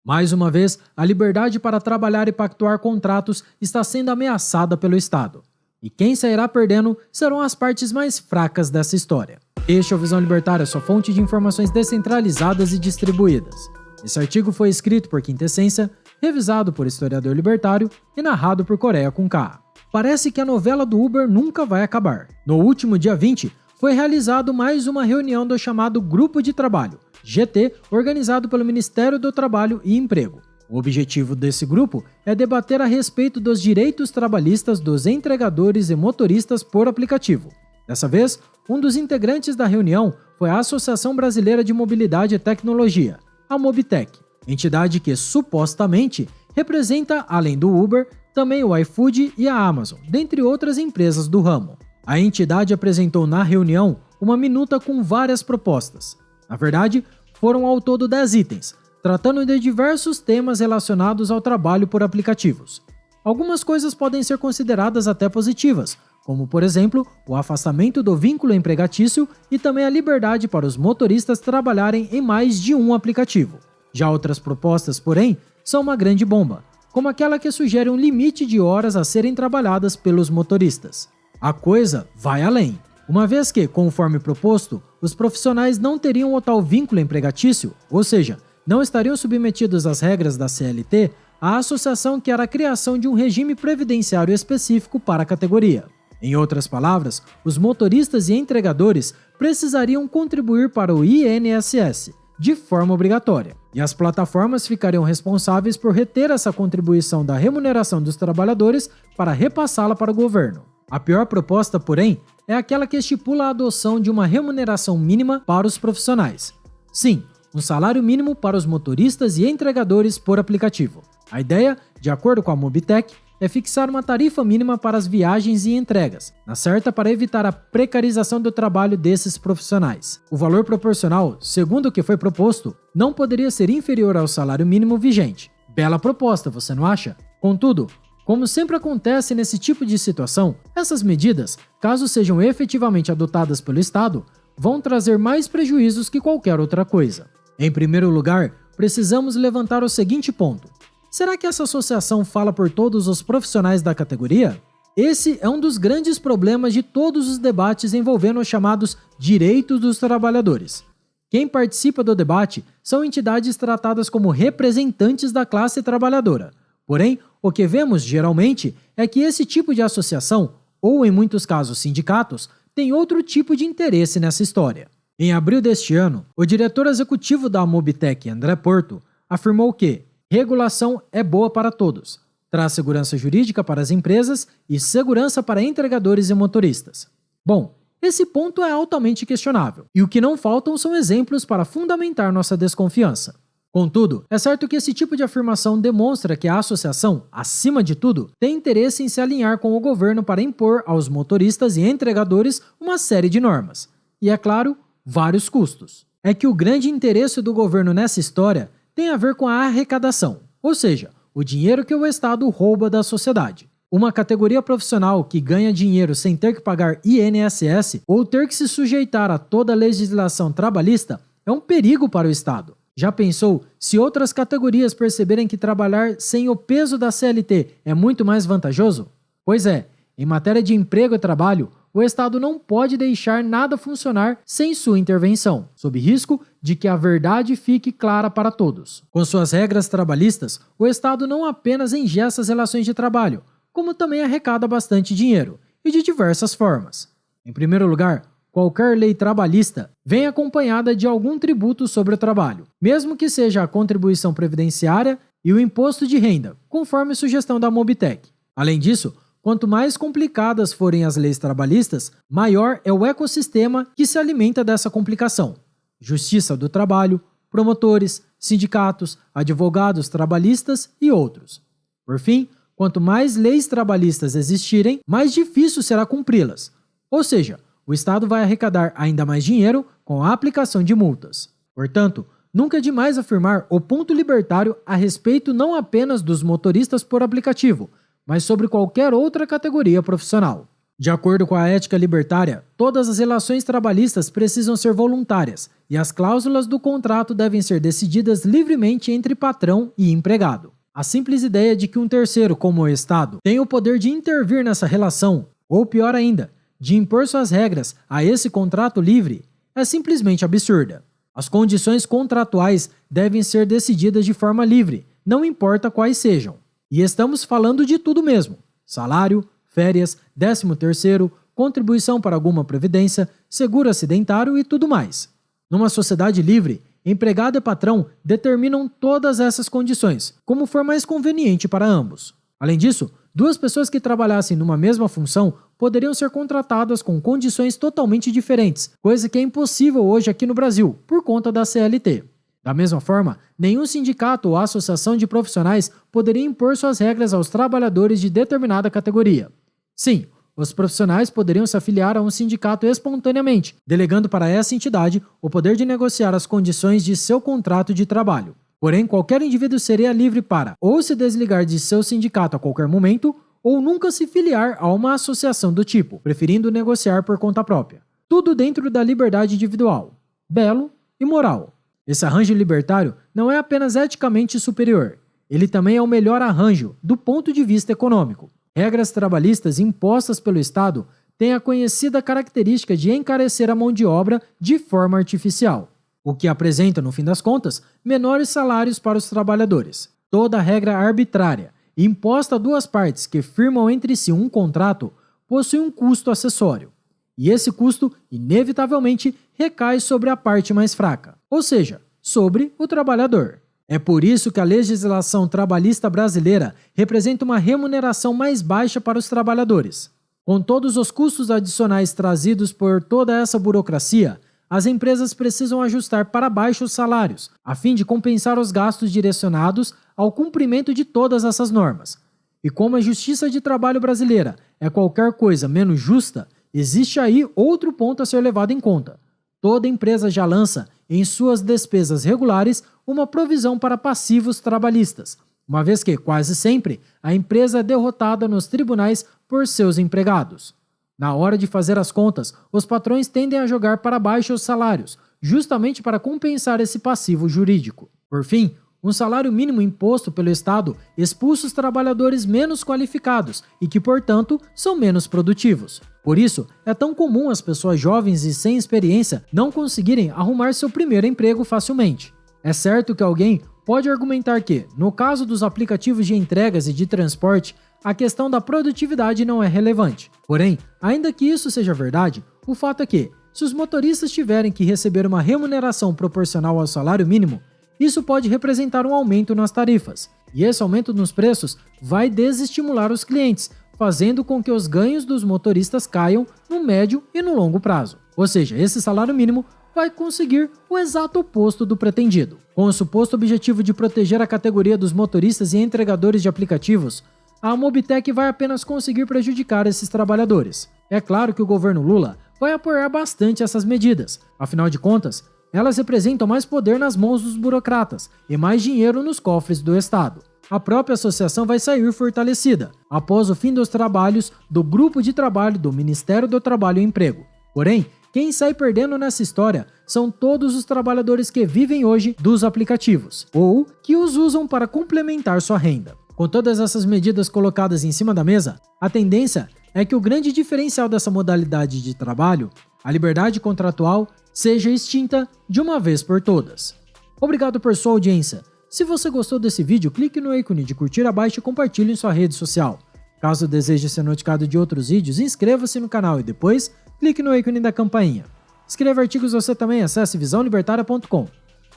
Mais uma vez, a liberdade para trabalhar e pactuar contratos está sendo ameaçada pelo Estado. E quem sairá perdendo serão as partes mais fracas dessa história. Este é o Visão Libertária, sua fonte de informações descentralizadas e distribuídas. Esse artigo foi escrito por Quintessência, revisado por historiador libertário e narrado por Coreia com K. Parece que a novela do Uber nunca vai acabar. No último dia 20, foi realizado mais uma reunião do chamado Grupo de Trabalho, GT, organizado pelo Ministério do Trabalho e Emprego. O objetivo desse grupo é debater a respeito dos direitos trabalhistas dos entregadores e motoristas por aplicativo. Dessa vez, um dos integrantes da reunião foi a Associação Brasileira de Mobilidade e Tecnologia, a Mobitec, entidade que supostamente representa, além do Uber, também o iFood e a Amazon, dentre outras empresas do ramo. A entidade apresentou na reunião uma minuta com várias propostas. Na verdade, foram ao todo 10 itens, tratando de diversos temas relacionados ao trabalho por aplicativos. Algumas coisas podem ser consideradas até positivas, como, por exemplo, o afastamento do vínculo empregatício e também a liberdade para os motoristas trabalharem em mais de um aplicativo. Já outras propostas, porém, são uma grande bomba, como aquela que sugere um limite de horas a serem trabalhadas pelos motoristas. A coisa vai além, uma vez que, conforme proposto, os profissionais não teriam o tal vínculo empregatício, ou seja, não estariam submetidos às regras da CLT, a associação quer a criação de um regime previdenciário específico para a categoria. Em outras palavras, os motoristas e entregadores precisariam contribuir para o INSS, de forma obrigatória, e as plataformas ficariam responsáveis por reter essa contribuição da remuneração dos trabalhadores para repassá-la para o governo. A pior proposta, porém, é aquela que estipula a adoção de uma remuneração mínima para os profissionais. Sim, um salário mínimo para os motoristas e entregadores por aplicativo. A ideia, de acordo com a Mobitec, é fixar uma tarifa mínima para as viagens e entregas, na certa para evitar a precarização do trabalho desses profissionais. O valor proporcional, segundo o que foi proposto, não poderia ser inferior ao salário mínimo vigente. Bela proposta, você não acha? Contudo, como sempre acontece nesse tipo de situação, essas medidas, caso sejam efetivamente adotadas pelo Estado, vão trazer mais prejuízos que qualquer outra coisa. Em primeiro lugar, precisamos levantar o seguinte ponto. Será que essa associação fala por todos os profissionais da categoria? Esse é um dos grandes problemas de todos os debates envolvendo os chamados direitos dos trabalhadores. Quem participa do debate são entidades tratadas como representantes da classe trabalhadora. Porém, o que vemos geralmente é que esse tipo de associação, ou em muitos casos sindicatos, tem outro tipo de interesse nessa história. Em abril deste ano, o diretor executivo da Mobitec, André Porto, afirmou que regulação é boa para todos, traz segurança jurídica para as empresas e segurança para entregadores e motoristas. Bom, esse ponto é altamente questionável, e o que não faltam são exemplos para fundamentar nossa desconfiança. Contudo, é certo que esse tipo de afirmação demonstra que a associação, acima de tudo, tem interesse em se alinhar com o governo para impor aos motoristas e entregadores uma série de normas. E, é claro, vários custos. É que o grande interesse do governo nessa história tem a ver com a arrecadação, ou seja, o dinheiro que o Estado rouba da sociedade. Uma categoria profissional que ganha dinheiro sem ter que pagar INSS ou ter que se sujeitar a toda a legislação trabalhista é um perigo para o Estado. Já pensou se outras categorias perceberem que trabalhar sem o peso da CLT é muito mais vantajoso? Pois é, em matéria de emprego e trabalho, o Estado não pode deixar nada funcionar sem sua intervenção, sob risco de que a verdade fique clara para todos. Com suas regras trabalhistas, o Estado não apenas engessa as relações de trabalho, como também arrecada bastante dinheiro, e de diversas formas. Em primeiro lugar, qualquer lei trabalhista vem acompanhada de algum tributo sobre o trabalho, mesmo que seja a contribuição previdenciária e o imposto de renda, conforme sugestão da Mobitec. Além disso, quanto mais complicadas forem as leis trabalhistas, maior é o ecossistema que se alimenta dessa complicação. Justiça do trabalho, promotores, sindicatos, advogados trabalhistas e outros. Por fim, quanto mais leis trabalhistas existirem, mais difícil será cumpri-las. Ou seja, o Estado vai arrecadar ainda mais dinheiro com a aplicação de multas. Portanto, nunca é demais afirmar o ponto libertário a respeito não apenas dos motoristas por aplicativo, mas sobre qualquer outra categoria profissional. De acordo com a ética libertária, todas as relações trabalhistas precisam ser voluntárias e as cláusulas do contrato devem ser decididas livremente entre patrão e empregado. A simples ideia de que um terceiro, como o Estado, tem o poder de intervir nessa relação, ou pior ainda, de impor suas regras a esse contrato livre, é simplesmente absurda. As condições contratuais devem ser decididas de forma livre, não importa quais sejam. E estamos falando de tudo mesmo: salário, férias, 13º, contribuição para alguma previdência, seguro acidentário e tudo mais. Numa sociedade livre, empregado e patrão determinam todas essas condições, como for mais conveniente para ambos. Além disso, duas pessoas que trabalhassem numa mesma função poderiam ser contratadas com condições totalmente diferentes, coisa que é impossível hoje aqui no Brasil, por conta da CLT. Da mesma forma, nenhum sindicato ou associação de profissionais poderia impor suas regras aos trabalhadores de determinada categoria. Sim, os profissionais poderiam se afiliar a um sindicato espontaneamente, delegando para essa entidade o poder de negociar as condições de seu contrato de trabalho. Porém, qualquer indivíduo seria livre para ou se desligar de seu sindicato a qualquer momento, ou nunca se filiar a uma associação do tipo, preferindo negociar por conta própria. Tudo dentro da liberdade individual, belo e moral. Esse arranjo libertário não é apenas eticamente superior, ele também é o melhor arranjo do ponto de vista econômico. Regras trabalhistas impostas pelo Estado têm a conhecida característica de encarecer a mão de obra de forma artificial, o que apresenta, no fim das contas, menores salários para os trabalhadores. Toda regra arbitrária, imposta a duas partes que firmam entre si um contrato, possui um custo acessório. E esse custo, inevitavelmente, recai sobre a parte mais fraca, ou seja, sobre o trabalhador. É por isso que a legislação trabalhista brasileira representa uma remuneração mais baixa para os trabalhadores. Com todos os custos adicionais trazidos por toda essa burocracia, as empresas precisam ajustar para baixo os salários, a fim de compensar os gastos direcionados ao cumprimento de todas essas normas. E como a justiça de trabalho brasileira é qualquer coisa menos justa, existe aí outro ponto a ser levado em conta. Toda empresa já lança, em suas despesas regulares, uma provisão para passivos trabalhistas, uma vez que, quase sempre, a empresa é derrotada nos tribunais por seus empregados. Na hora de fazer as contas, os patrões tendem a jogar para baixo os salários, justamente para compensar esse passivo jurídico. Por fim, um salário mínimo imposto pelo Estado expulsa os trabalhadores menos qualificados e que, portanto, são menos produtivos. Por isso, é tão comum as pessoas jovens e sem experiência não conseguirem arrumar seu primeiro emprego facilmente. É certo que alguém pode argumentar que, no caso dos aplicativos de entregas e de transporte, a questão da produtividade não é relevante. Porém, ainda que isso seja verdade, o fato é que, se os motoristas tiverem que receber uma remuneração proporcional ao salário mínimo, isso pode representar um aumento nas tarifas, e esse aumento nos preços vai desestimular os clientes, fazendo com que os ganhos dos motoristas caiam no médio e no longo prazo. Ou seja, esse salário mínimo vai conseguir o exato oposto do pretendido. Com o suposto objetivo de proteger a categoria dos motoristas e entregadores de aplicativos, a Mobitech vai apenas conseguir prejudicar esses trabalhadores. É claro que o governo Lula vai apoiar bastante essas medidas, afinal de contas, elas representam mais poder nas mãos dos burocratas e mais dinheiro nos cofres do Estado. A própria associação vai sair fortalecida após o fim dos trabalhos do Grupo de Trabalho do Ministério do Trabalho e Emprego. Porém, quem sai perdendo nessa história são todos os trabalhadores que vivem hoje dos aplicativos, ou que os usam para complementar sua renda. Com todas essas medidas colocadas em cima da mesa, a tendência é que o grande diferencial dessa modalidade de trabalho, a liberdade contratual, seja extinta de uma vez por todas. Obrigado por sua audiência. Se você gostou desse vídeo, clique no ícone de curtir abaixo e compartilhe em sua rede social. Caso deseje ser notificado de outros vídeos, inscreva-se no canal e depois clique no ícone da campainha. Escreva artigos você também, acesse visãolibertaria.com.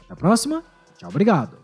Até a próxima, tchau, obrigado.